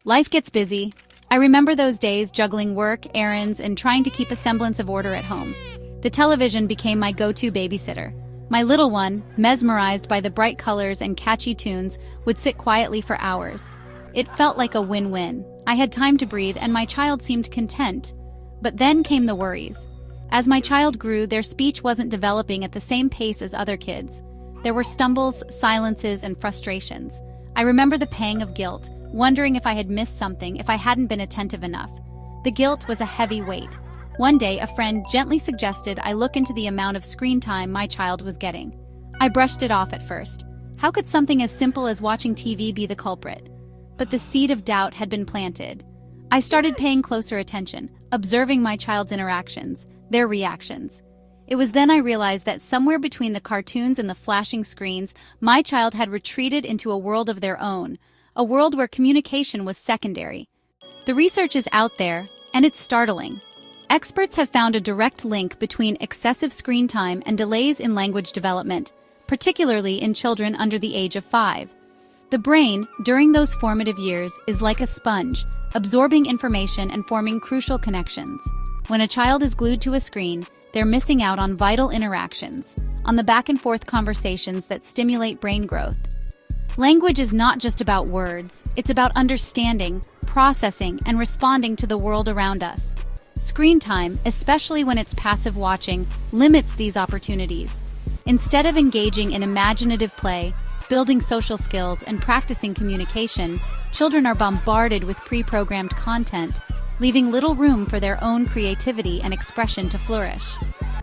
Life gets busy. I remember those days juggling work, errands, and trying to keep a semblance of order at home. The television became my go-to babysitter. My little one, mesmerized by the bright colors and catchy tunes, would sit quietly for hours. It felt like a win-win. I had time to breathe and my child seemed content. But then came the worries. As my child grew, their speech wasn't developing at the same pace as other kids. There were stumbles, silences, and frustrations. I remember the pang of guilt, wondering if I had missed something, if I hadn't been attentive enough. The guilt was a heavy weight. One day, a friend gently suggested I look into the amount of screen time my child was getting. I brushed it off at first. How could something as simple as watching TV be the culprit? But the seed of doubt had been planted. I started paying closer attention, observing my child's interactions, their reactions. It was then I realized that somewhere between the cartoons and the flashing screens, my child had retreated into a world of their own, a world where communication was secondary. The research is out there, and it's startling. Experts have found a direct link between excessive screen time and delays in language development, particularly in children under the age of 5. The brain, during those formative years, is like a sponge, absorbing information and forming crucial connections. When a child is glued to a screen, they're missing out on vital interactions, on the back-and-forth conversations that stimulate brain growth. Language is not just about words, it's about understanding, processing, and responding to the world around us. Screen time, especially when it's passive watching, limits these opportunities. Instead of engaging in imaginative play, building social skills, and practicing communication, children are bombarded with pre-programmed content, leaving little room for their own creativity and expression to flourish.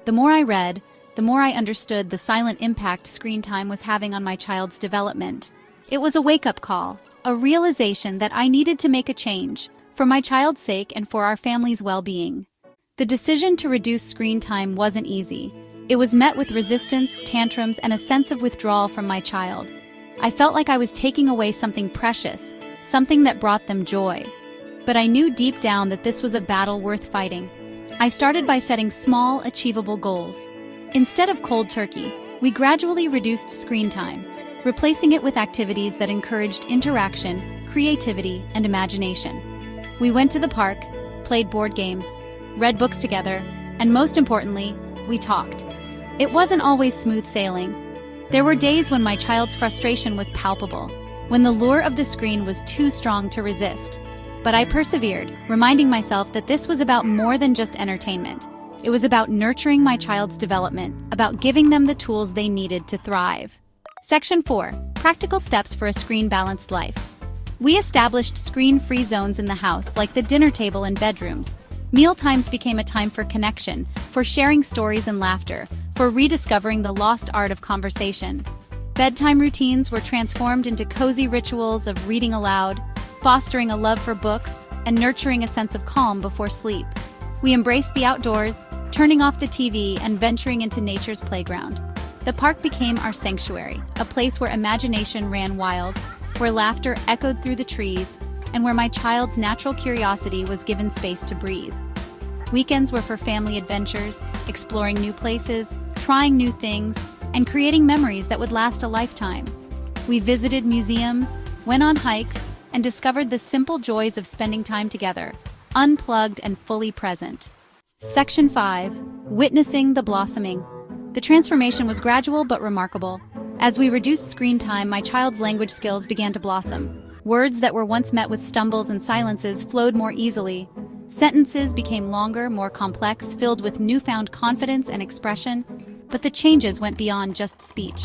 The more I read, the more I understood the silent impact screen time was having on my child's development. It was a wake-up call, a realization that I needed to make a change, for my child's sake and for our family's well-being. The decision to reduce screen time wasn't easy. It was met with resistance, tantrums, and a sense of withdrawal from my child. I felt like I was taking away something precious, something that brought them joy. But I knew deep down that this was a battle worth fighting. I started by setting small, achievable goals. Instead of cold turkey, we gradually reduced screen time, replacing it with activities that encouraged interaction, creativity, and imagination. We went to the park, played board games, read books together, and most importantly, we talked. It wasn't always smooth sailing. There were days when my child's frustration was palpable, when the lure of the screen was too strong to resist. But I persevered, reminding myself that this was about more than just entertainment. It was about nurturing my child's development, about giving them the tools they needed to thrive. Section 4. Practical steps for a screen-balanced life. We established screen-free zones in the house, like the dinner table and bedrooms. Meal times became a time for connection, for sharing stories and laughter, for rediscovering the lost art of conversation. Bedtime routines were transformed into cozy rituals of reading aloud, fostering a love for books, and nurturing a sense of calm before sleep. We embraced the outdoors, turning off the TV and venturing into nature's playground. The park became our sanctuary, a place where imagination ran wild, where laughter echoed through the trees, and where my child's natural curiosity was given space to breathe. Weekends were for family adventures, exploring new places, trying new things, and creating memories that would last a lifetime. We visited museums, went on hikes, and discovered the simple joys of spending time together, unplugged and fully present. Section 5. Witnessing the blossoming. The transformation was gradual but remarkable. As we reduced screen time, my child's language skills began to blossom. Words that were once met with stumbles and silences flowed more easily. Sentences became longer, more complex, filled with newfound confidence and expression. But the changes went beyond just speech.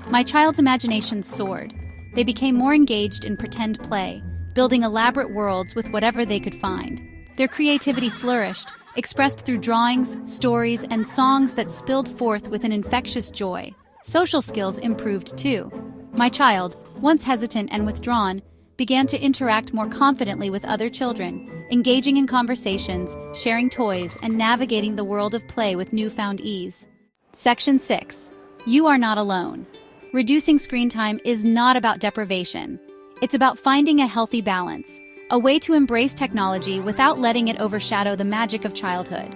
My child's imagination soared. They became more engaged in pretend play, building elaborate worlds with whatever they could find. Their creativity flourished, expressed through drawings, stories, and songs that spilled forth with an infectious joy. Social skills improved too. My child, once hesitant and withdrawn, began to interact more confidently with other children, engaging in conversations, sharing toys, and navigating the world of play with newfound ease. Section 6. You are not alone. Reducing screen time is not about deprivation. It's about finding a healthy balance, a way to embrace technology without letting it overshadow the magic of childhood.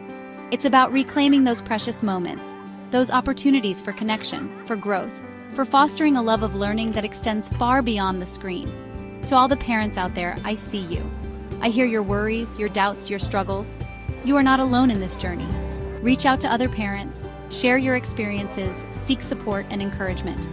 It's about reclaiming those precious moments, those opportunities for connection, for growth, for fostering a love of learning that extends far beyond the screen. To all the parents out there, I see you. I hear your worries, your doubts, your struggles. You are not alone in this journey. Reach out to other parents, share your experiences, seek support and encouragement.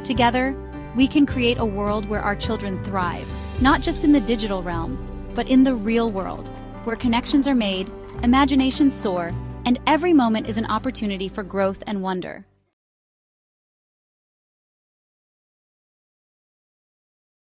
Together, we can create a world where our children thrive, not just in the digital realm, but in the real world, where connections are made, imaginations soar, and every moment is an opportunity for growth and wonder.